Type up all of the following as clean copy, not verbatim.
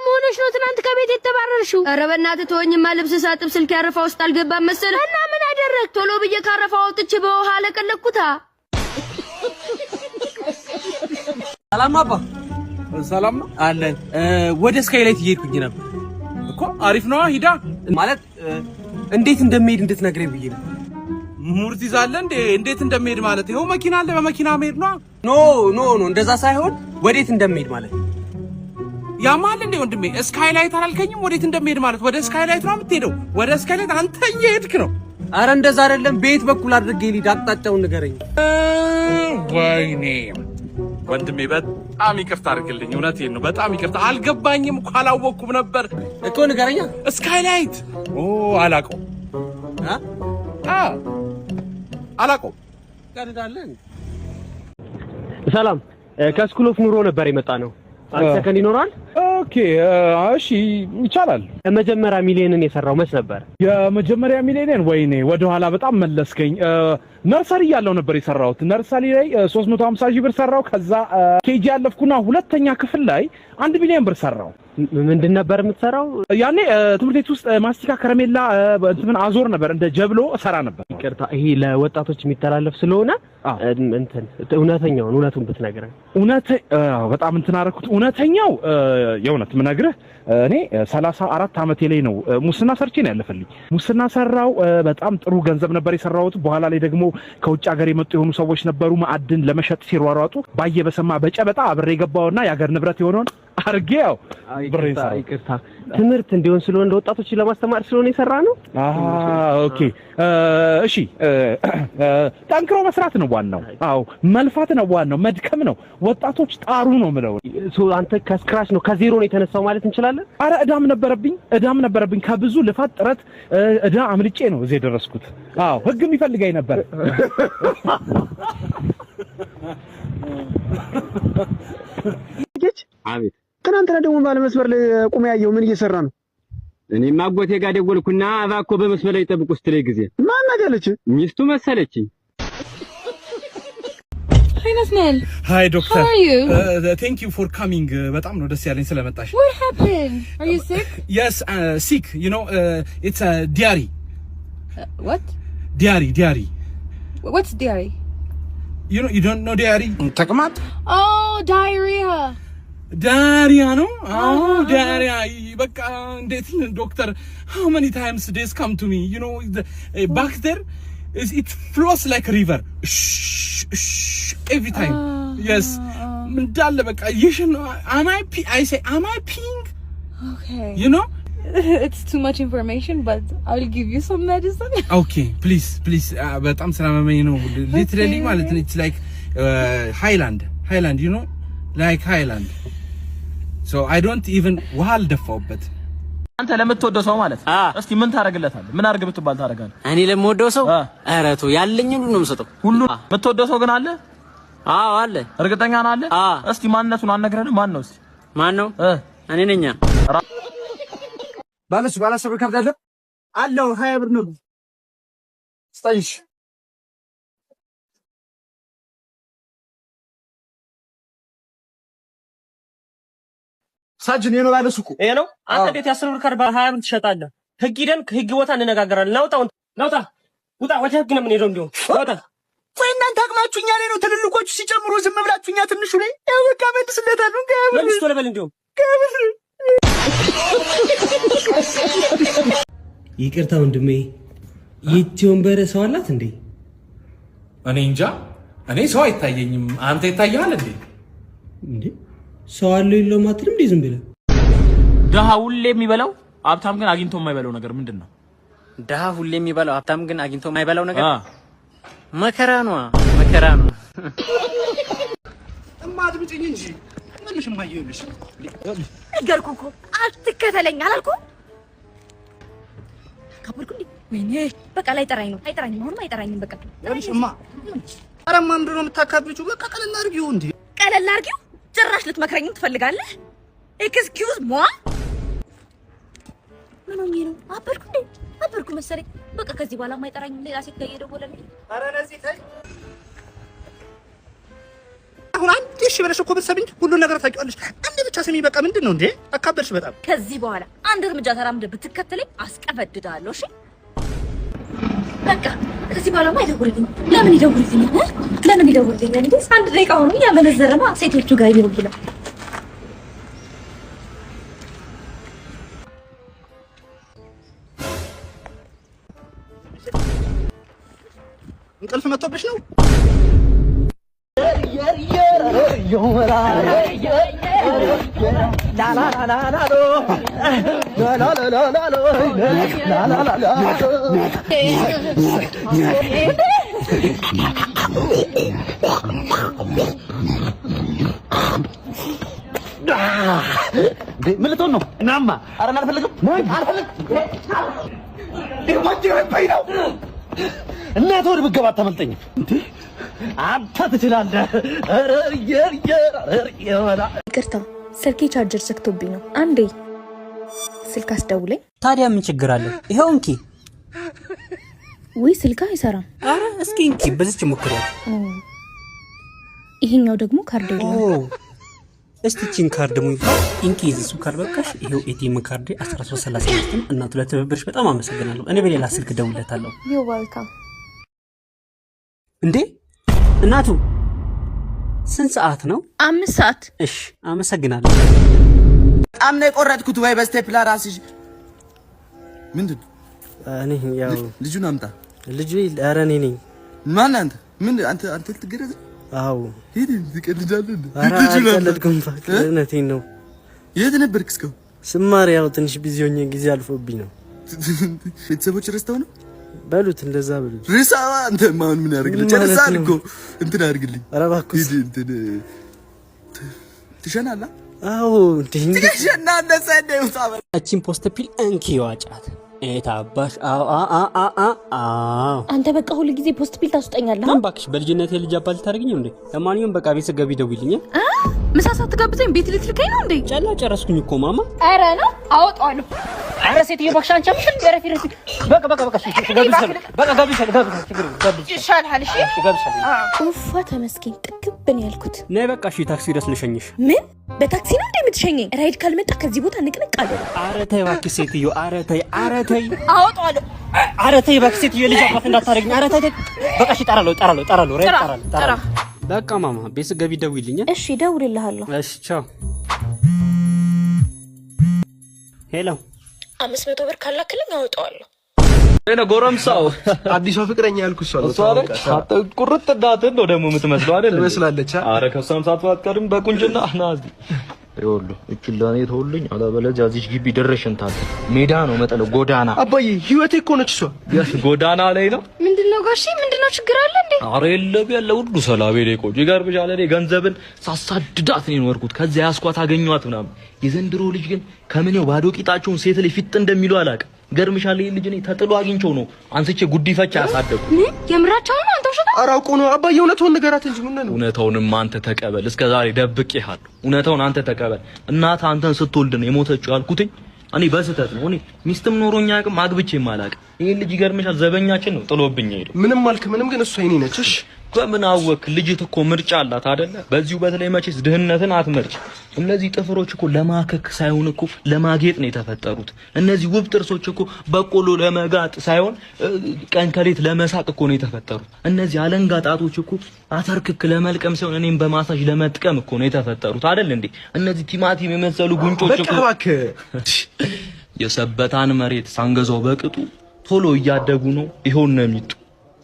መሆንሽ ነው ትናንት ከቤት የተባረርሽው? ኧረ በእናትህ ተወኝማ። ልብስ ሳጥብ ስልክ ያረፋ ውስጥ አልገባም መሰለህ። እና ምን አደረክ? ቶሎ ብዬ ካረፋው አውጥቼ በውሃ አለቀለኩታ። ሰላም አባ። ሰላም ነው አለን። ወደ ስካይላይት እየሄድኩኝ ነበር እኮ። አሪፍ ነው ሂዳ። ማለት እንዴት እንደምሄድ እንድትነግረኝ ብዬ ነው። ሙርት ይዛለ እንዴ? እንዴት እንደምሄድ ማለት ይኸው መኪና አለ፣ በመኪና መሄድ ነው። ኖ እንደዛ ሳይሆን ወዴት እንደምሄድ ማለት ያማል እንዴ ወንድሜ? ስካይላይት አላልከኝም? ወዴት እንደምሄድ ማለት ወደ ስካይላይት ነው የምትሄደው? ወደ ስካይላይት አንተ እየሄድክ ነው። አረ እንደዛ አይደለም። ቤት በኩል አድርጌ ልሂድ። አቅጣጫውን ንገረኝ። ወይኔ ወንድሜ በጣም ይቅርታ አድርግልኝ። እውነቴን ነው፣ በጣም ይቅርታ። አልገባኝም እኮ አላወቅኩም ነበር እኮ። ንገረኛ። ስካይላይት አላውቀው አላውቀው። ሰላም ከስኩል ኦፍ ኑሮ ነበር የመጣ ነው። አንተ ሰከንድ ይኖራል? ኦኬ እሺ ይቻላል። የመጀመሪያ ሚሊዮንን የሰራው መች ነበር? የመጀመሪያ ሚሊዮንን ወይኔ ወደ ኋላ በጣም መለስከኝ። ነርሰሪ ያለው ነበር የሰራሁት። ነርሰሪ ላይ 350 ሺህ ብር ሰራው። ከዛ ኬጂ ያለፍኩና ሁለተኛ ክፍል ላይ 1 ሚሊዮን ብር ሰራው። ምንድን ነበር የምትሰራው? ያኔ ትምህርት ቤት ውስጥ ማስቲካ ከረሜላ እንትን አዞር ነበር፣ እንደ ጀብሎ ሰራ ነበር። ይቅርታ ይሄ ለወጣቶች የሚተላለፍ ስለሆነ እንትን እውነቱን ብትነግረን። በጣም እንትን አደረኩት። እውነተኛው የእውነት ምነግርህ እኔ 34 ዓመቴ ላይ ነው ሙስና ሰርቼ ነው ያለፈልኝ። ሙስና ሰራው። በጣም ጥሩ ገንዘብ ነበር የሰራሁት። በኋላ ላይ ደግሞ ከውጭ ሀገር የመጡ የሆኑ ሰዎች ነበሩ ማዕድን ለመሸጥ ሲሯሯጡ ባየ በሰማ በጨበጣ አብሬ ገባውና የሀገር ንብረት የሆነውን አርጌው ብሬን ሰራው። ይቅርታ ትምህርት እንዲሆን ስለሆነ ለወጣቶች ለማስተማር ስለሆነ የሰራ ነው። ኦኬ እሺ። ጠንክሮ መስራት ነው ዋናው። አዎ መልፋት ነው ዋናው፣ መድከም ነው። ወጣቶች ጣሩ ነው ምለው። አንተ ከስክራች ነው ከዜሮ ነው የተነሳው ማለት እንችላለን? አረ እዳም ነበረብኝ ከብዙ ልፋት ጥረት እዳ አምልጬ ነው እዚህ የደረስኩት። አዎ ህግም ይፈልጋይ ነበር። አቤት። ትናንትና ደግሞ ባለመስመር ላይ ቆሞ ያየው ምን እየሰራ ነው? እኔማ አጎቴ ጋር ደወልኩና እባክዎ በመስመር ላይ ጠብቁ ስትለኝ ጊዜ ማን አለች? ሚስቱ መሰለችኝ። Hi Nasnel. Hi doctor. How are you? Thank you for coming. በጣም ነው ደስ ያለኝ ስለመጣሽ። What happened? Are you sick? Yes, sick. You know, it's a diary. What? Diary. What's diary? You don't know diary? ተቅማጥ? Oh, diarrhea. ዳሪያ ነው? አዎ ዳሪያ። በቃ እንዴት ዶክተር how many times this come to me? You know, back there it flows like a river. Every time. Yes. እንዳለ በቃ am I peeing? Okay. You know? It's too much information, but I'll give you some medicine. Okay, please. በጣም ስለማመኝ ነው literally ማለት ነው። It's like Highland, you know? Like Highland. So I don't even ውሃ አልደፋውበት። አንተ ለምትወደው ሰው ማለት እስቲ ምን ታረግለታለህ? ምን አርግ ብትባል ታረጋለህ? እኔ ለምወደው ሰው አረቱ ያለኝ ሁሉ ነው የምሰጠው። ሁሉ የምትወደው ሰው ግን አለ? አዎ አለ። እርግጠኛ ነህ አለ? እስቲ ማንነቱን አልነግረንም። ማን ነው እስቲ? ማን ነው? እኔ ነኝ። ባለሱ ብር ከብዳለ አለው 20 ብር ነው ስጠይሽ። ሳጅን የኖ ባለሱ እኮ ይሄ ነው። አንተ እንዴት 10 ብር ካርባ 20 ብር ትሸጣለህ? ህግ ሂደን ህግ ቦታ እንነጋገራለን። ናውጣ ውጣ። ወደ ህግ ነው የምንሄደው። እንዲሁ ናውጣ። ወይ እናንተ አቅማችሁኛ ላይ ነው። ትልልቆቹ ሲጨምሩ ዝም ብላችሁኛ ትንሹ ላይ በቃ መልስለታል። መልስ ቶሎ በል። እንዲሁ ይቅርታ ወንድሜ፣ ይህቺ ወንበር ሰው አላት እንዴ? እኔ እንጃ። እኔ ሰው አይታየኝም። አንተ ይታያል እንዴ? ሰው አለው የለውም አትልም እንዴ? ዝም ብለህ ደሃ ሁሌ የሚበላው ሀብታም ግን አግኝቶ የማይበላው ነገር ምንድነው? ደሃ ሁሌ የሚበላው ሀብታም ግን አግኝቶ የማይበላው ነገር መከራ ነው። አድምጪኝ እንጂ ምንሽ ማየውልሽ ነገርኩህ እኮ አትከተለኝ አላልኩህ? ካበርኩ እንዴ? ወይኔ በቃ አይጠራኝም። አሁንም አይጠራኝም። በቃ እማ ኧረ ምንድን ነው የምታካብሪው? በቃ ቀለል አድርጊው እንዴ። ቀለል አድርጊው? ጭራሽ ልትመክረኝም ትፈልጋለህ? ኤክስኪውዝ ሟ ምን ሆኜ ነው? አበርኩ መሰለኝ። በቃ ከዚህ በኋላ የማይጠራኝም ሌላ ሴት ጋር እየደወለ ነው። ኧረ ነፂ ተይ አሁን አንዴ እሺ ብለሽ እኮ ብትሰሚኝ ሁሉ ነገር ታውቂዋለሽ። አንዴ ብቻ ስሚ በቃ። ምንድነው እንዴ? አካበድሽ በጣም። ከዚህ በኋላ አንድ እርምጃ ተራምደህ ብትከተለኝ አስቀፈድዳለሁ። እሺ በቃ ከዚህ በኋላ አይደውልልኝ። ለምን ይደውልልኛል? ለምን ይደውልልኛል? እንዴ አንድ ደቂቃ ሆኖ ያመነዘረማ ሴቶቹ ጋር ይደውልልኛል። እንቅልፍ መጥቶብሽ ነው? ምን ልትሆን ነው? እናማ ኧረ አልፈልግም። እናት ወደ ብገባ አታመልጠኝም እንዴ? አንተ ትችላለህ። ይቅርታ ስልኬ ቻርጀር ዘግቶብኝ ነው። አንዴ ስልክ አስደውለኝ። ታዲያ ምን ችግር አለ? ይሄው እንኪ። ወይ ስልክ አይሰራም። አረ እስኪ እንኪ በዚች ሞክሪያት። ይሄኛው ደግሞ ካርድ የለውም። እስቲ ቺን ካርድ ሙይ እንኪ ይዘሱ ካርድ በቃሽ። ይሄው ኤቲኤም ካርድ 1335 እናቱ ለተበበርሽ በጣም አመሰግናለሁ። እኔ በሌላ ስልክ ደውለታለሁ። ዩ ዌልካም። እንዴ እናቱ ስንት ሰዓት ነው? 5 ሰዓት። እሺ አመሰግናለሁ። በጣም ነው የቆረጥኩት። ወይ በስቴፕለር አስይዥ። ምንድን እኔ ያው ልጁን አምጣ። ልጁ ኧረ እኔ ነኝ። ማን አንተ? ምን አንተ ልትገረዝ? አዎ ሄድ ትቀልጃለህ። ልጁን አልቀለድኩም። እውነቴን ነው። የት ነበርክ እስካሁን? ስማር ያው ትንሽ ቢዚ ሆኜ ጊዜ አልፎብኝ ነው። ቤተሰቦች ረስተው ነው በሉት። እንደዛ በሉት። ርሳዋ አንተ ማን ምን ያርግልህ? ጨርሳል እኮ እንትን አድርግልኝ። ኧረ እባክህ እንትን ትሸናለህ? አዎ ትሸናለህ። ሰደው ታበል እቺን ፖስት ፒል እንኪ ዋጫት ኤታባሽ አንተ በቃ ሁሉ ጊዜ ፖስት ፒል ታስጠኛለህ። ምን ባክሽ በልጅነቴ ልጅ አባል ታርግኝ እንዴ? ለማንኛውም በቃ ቤት ገቢ ደውይልኝ። ምሳ ሳትጋብዘኝ ቤት ልትልከኝ ነው እንዴ? ጨላ ጨረስኩኝ እኮ ማማ። ኧረ ነው አወጣዋለሁ። ኧረ ሴትዮ እባክሽ አንቺ አምሽን ደረፊ በቃ ይሻልሃል። እሺ ኡፋ ተመስገን ጥግብ ነው ያልኩት። ነይ በቃ እሺ ታክሲ ድረስ ልሸኝሽ። ምን በታክሲ ነው እንደምትሸኘኝ? ራይድ ካልመጣ ከዚህ ቦታ ንቅንቅ አለ። ኧረ ተይ እባክሽ ሴትዮ። ኧረ ተይ አወጣዋለሁ። ኧረ ተይ እባክሽ ሴትዮ ልጅ አባት እንዳታረግኝ። ኧረ ተይ በቃ እሺ ጠራለሁ ራይድ ጠራለሁ። በቃ ማማ ቤት ገቢ ደውይልኝ። እሺ ደውልልሃለሁ። እሺ ቻው። ሄሎ 500 ብር ካላክልኝ አወጣዋለሁ። እኔ ጎረምሳው አዲሷ ፍቅረኛ ያልኩሽ እሷ ቁርጥ እንዳትን ነው ደግሞ የምትመስለው አይደል? ትመስላለች። ኧረ ከሷም ሳትዋቀርም በቁንጅና ናዚ ይወሉ እኪላኔ ተውልኝ። አለበለዚያ እዚህ ግቢ ድረሽንታል። ሜዳ ነው መጠለው ጎዳና። አባዬ ህይወቴ እኮ ነች እሷ። ጎዳና ላይ ነው። ምንድነው ጋሺ? ምንድነው ችግር አለ እንዴ? ኧረ የለም ያለ ሁሉ ሰላም ላይ ቆይ ይገርምሻል። እኔ ገንዘብን ሳሳድዳት ነው የኖርኩት። ከዚያ ያስኳት አገኘኋት ምናምን። የዘንድሮ ልጅ ግን ከምኔው ባዶ ቂጣቸውን ሴት ላይ ፊት እንደሚሉ አላውቅም። ገርምሻል። ይሄ ልጅ እኔ ተጥሎ አግኝቼው ነው አንስቼ ጉዲፈቻ ያሳደኩ። የምራቸው ነው አንተ ውሸታ? ኧረ አውቆ ነው አባዬ። እውነቱን ንገራት እንጂ ምን ነው? እውነታውንም አንተ ተቀበል። እስከ ዛሬ ደብቄሃለሁ። እውነታውን አንተ ተቀበል። እናትህ አንተን ስትወልድ ነው የሞተችው ያልኩትኝ እኔ በስተት ነው። እኔ ሚስትም ኖሮኛ አቅም አግብቼም አላውቅም። ይሄ ልጅ ይገርምሻል ዘበኛችን ነው ጥሎብኝ ሄደው። ምንም አልክ ምንም፣ ግን እሷ የኔ ነች። እሺ በምን አወክ? ልጅት እኮ ምርጫ አላት አይደለ? በዚሁ በተለይ መቼስ ድህነትን አትመርጭ። እነዚህ ጥፍሮች እኮ ለማከክ ሳይሆን እኮ ለማጌጥ ነው የተፈጠሩት። እነዚህ ውብ ጥርሶች እኮ በቆሎ ለመጋጥ ሳይሆን ቀን ከሌት ለመሳቅ እኮ ነው የተፈጠሩት። እነዚህ አለንጋ ጣቶች እኮ አተርክክ ለመልቀም ሳይሆን እኔም በማሳጅ ለመጥቀም እኮ ነው የተፈጠሩት አይደል እንዴ? እነዚህ ቲማቲም የመሰሉ ጉንጮች እኮ የሰበታን መሬት ሳንገዛው በቅጡ ቶሎ እያደጉ ነው። ይሄውን ነው የሚጡ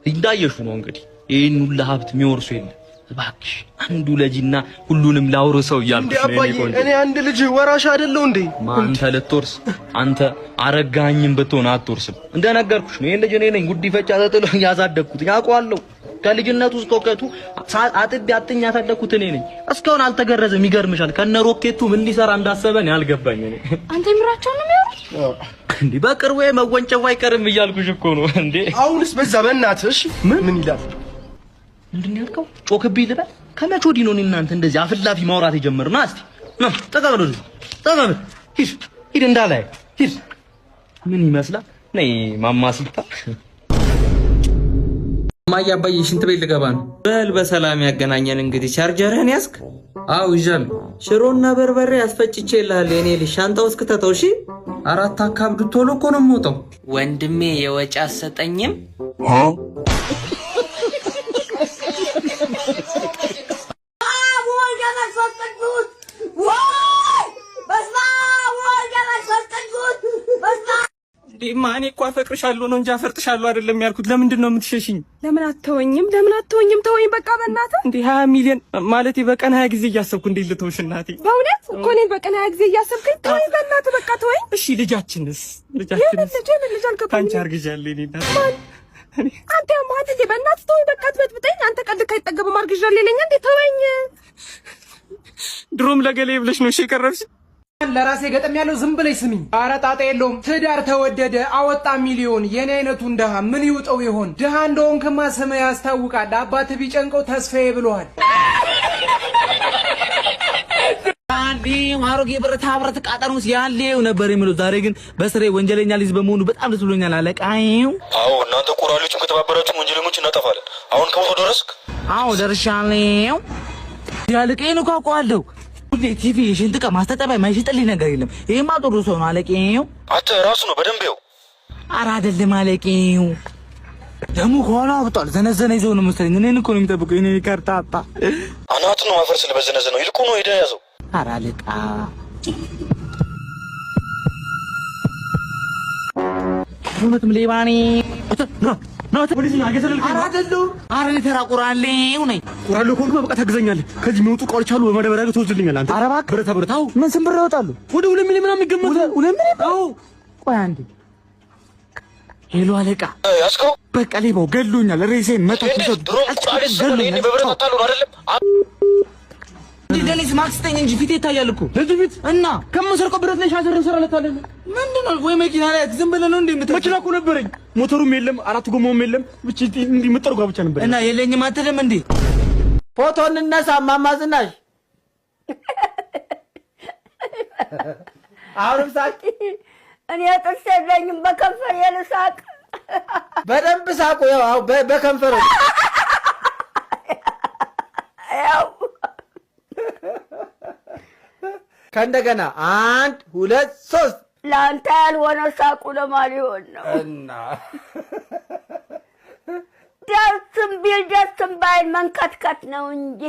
እንዳየሹ ነው እንግዲህ ይሄን ሁሉ ሀብት የሚወርሱ የለም። እባክሽ አንዱ ልጅና ሁሉንም ላውርሰው እያልኩሽ ነው። እኔ አንድ ልጅ ወራሽ አይደለው እንዴ? አንተ ልትወርስ አንተ አረጋኝም ብትሆን አትወርስም። እንደነገርኩሽ ነው። ይሄን ልጅ እኔ ነኝ ጉዲፈቻ ተጥሎ ያሳደግኩት ያውቀዋለሁ። ከልጅነቱ እስከ እውቀቱ አጥቤ አጥኛ ያሳደግኩት እኔ ነኝ። እስካሁን አልተገረዘም። ይገርምሻል። ከነ ሮኬቱ ምን ሊሰራ እንዳሰበን ያልገባኝ እኔ። አንተ ምራቸው ነው የሚያወሩት እንዴ? በቅርቡ መወንጨፉ አይቀርም እያልኩሽ እኮ ነው እንዴ። አሁንስ በዛ በእናትሽ ምን ይላል? ምንድነው ያልከው? ጮክብኝ ልበል? ከመቼ ወዲህ ነው እናንተ እንደዚህ አፍላፊ ማውራት የጀመርነው? እስቲ ተቀበሉ ተቀበሉ። ሂድ እንዳላይ ሂድ። ምን ይመስላል? ነይ ማማሲታ እማዬ አባዬ ሽንት ቤት ልገባ ነው። በል በሰላም ያገናኘን። እንግዲህ ቻርጀርህን ያዝክ? አዎ ይዣለሁ። ሽሮና በርበሬ አስፈጭቼልሃል የኔ ልጅ። ሻንጣ ውስጥ ከተተው። እሺ 4 አካብዱ ቶሎ እኮ ነው የምወጣው። ወንድሜ የወጪ አሰጠኝም ማኔ እኮ አፈቅርሻለሁ ነው እንጂ አፈርጥሻለሁ አይደለም ያልኩት። ለምንድን ነው የምትሸሽኝ? ለምን አትተወኝም? ተወኝ በቃ በእናትህ። እንዴ 20 ሚሊዮን ማለት በቀን 20 ጊዜ እያሰብኩ እንዴት ልተውሽ እናቴ? በእውነት እኮ እኔን በቀን 20 ጊዜ እያሰብከኝ ተወኝ በእናትህ በቃ ተወኝ። እሺ ልጃችንስ ልጅ አልገባኝም። አንቺ አርግዣለሁ እኔ እናት። አንተ ማለት እንዴ በእናትህ ተወኝ በቃ አትበጥብጠኝ። አንተ ቀልድ አይጠገብም አርግዣለሁ ይለኛል እንዴ? ተወኝ። ድሮም ለገሌ ብለሽ ነው እሺ የቀረብሽ። ለራሴ ገጠም ያለው ዝም ብለሽ ስሚኝ። ኧረ ጣጣ የለውም። ትዳር ተወደደ አወጣ ሚሊዮን። የኔ አይነቱን ድሃ ምን ይውጠው ይሆን? ድሃ እንደሆንክማ ስምህ ያስታውቃል። አባትህ ቢጨንቀው ተስፋዬ ብለዋል። አንዲ ማሮጌ ብረት አብረት ቃጠሩስ ያለው ነበር የሚለው። ዛሬ ግን በስሬ ወንጀለኛ ልጅ በመሆኑ በጣም ደስ ብሎኛል አለቃዬው። አዎ እናንተ ቆራሎቹን ከተባበራችሁ ወንጀለኞች እናጠፋለን። አሁን ከቦታው ደረስክ? አዎ ደርሻለሁ። ያለቀኝ ነው ካቋለው ቲቪ ሽንት ዕቃ ማስታጠቢያ ማይሽጥልኝ ነገር የለም። ይሄማ ጥሩ ሰው ነው አለቄው። አንተ ራሱ ነው በደንብ ይው። ኧረ አይደለም አለቄው። ደሙ ከኋላ አብጧል። ዘነዘነ ይዘው ነው መሰለኝ። እኔን እኮ ነው የሚጠብቀው። እኔ ከርታታ አናት ነው ማፈርስ ለበዘነዘ ነው ይልቁ ነው ሄዳ ያዘው። ኧረ አለቃ ሁሉም ሌባኔ ነው ፖሊስ ነው አገዘልከኝ። ኧረ አይደለም። ኧረ እኔ ተራ ቁራሌው ነኝ። ቁራሌው ኮንኩ በቃ ታግዘኛለህ። ከዚህ የሚወጡ እቃዎች አሉ በማዳበሪያ ጋር ትወስድልኛለህ አንተ። ኧረ እባክህ ብረታ ብረታው ምን ስንት ብር ያወጣሉ? ወደ 2 ሚሊዮን ምናምን ይገመታል። 2 ሚሊዮን? አዎ። ቆይ አንዴ። ሄሎ አለቃ ያስከው በቃ ሌባው ገድሎኛል። ሬሴን መጣች ይሰጥ ድሮ ቁራሌ ሰው እኔ በብረት አታሉ አይደለም። ደኒስ ማክስ ተኝ እንጂ ፊቴ ይታያል እኮ ለዚህ ፊት እና ከመሰርቀው ብረት ላይ ሻዘር እንሰራለታለን። ምንድነው? ወይ መኪና ላይ ዝም ብለህ ነው እንዴ? መኪና እኮ ነበረኝ። ሞተሩም የለም 4 ጎማውም የለም። ብቻ እንዲህ መጠርጓ ብቻ ነበር እና የለኝም አትልም እንዴ? ፎቶ እንነሳ ማማ ዝናሽ። አሁንም ሳቂ። እኔ ጥርስ የለኝም በከንፈር የልሳቅ። በደንብ ሳቁ። ያው በከንፈር ያው ከእንደገና 1 2 3 ለአንተ ያልሆነ ሳቁ ለማን ይሆን ነው? እና ደስም ቢል ደስም ባይል መንከትከት ነው እንጂ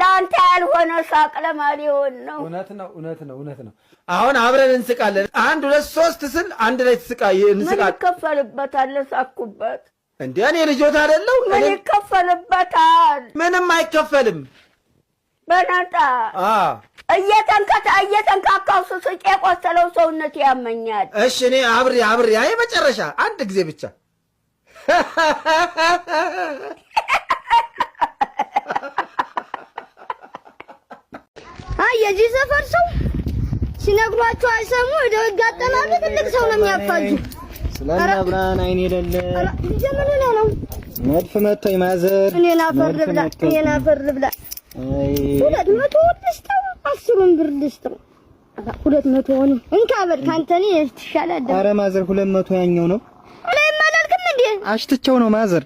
ለአንተ ያልሆነ ሳቅ ለማን ይሆን ነው? እውነት ነው። አሁን አብረን እንስቃለን። 1 2 3 ስል አንድ ላይ እንስቃለን። ምን ይከፈልበታል? ሳኩበት እንዴ እኔ ልጆት አይደለሁ? ምን ይከፈልበታል? ምንም አይከፈልም። በናታ እየተንካካው ስስቅ የቆሰለው ሰውነት ያመኛል። እሺ እኔ አብሬ አይ መጨረሻ አንድ ጊዜ ብቻ የዚህ ሰፈር ሰው ሲነግሯቸው አይሰሙ ሄደው ይጋጠማሉ። ትልቅ ሰው ነው የሚያፋጁ። ስለና ብራን አይኔ የሌለ ጀመረ ነው መድፍ መጥቶኝ ማዘር እኔና ፈር ብላ 200 ልስጠው 10 ብር ልስጠው 200 ነው እንካ በል ካንተ ነው ይሻላል። ኧረ ማዘር 200 ያኛው ነው። አለ ማለልክም እንዴ? አሽትቸው ነው ማዘር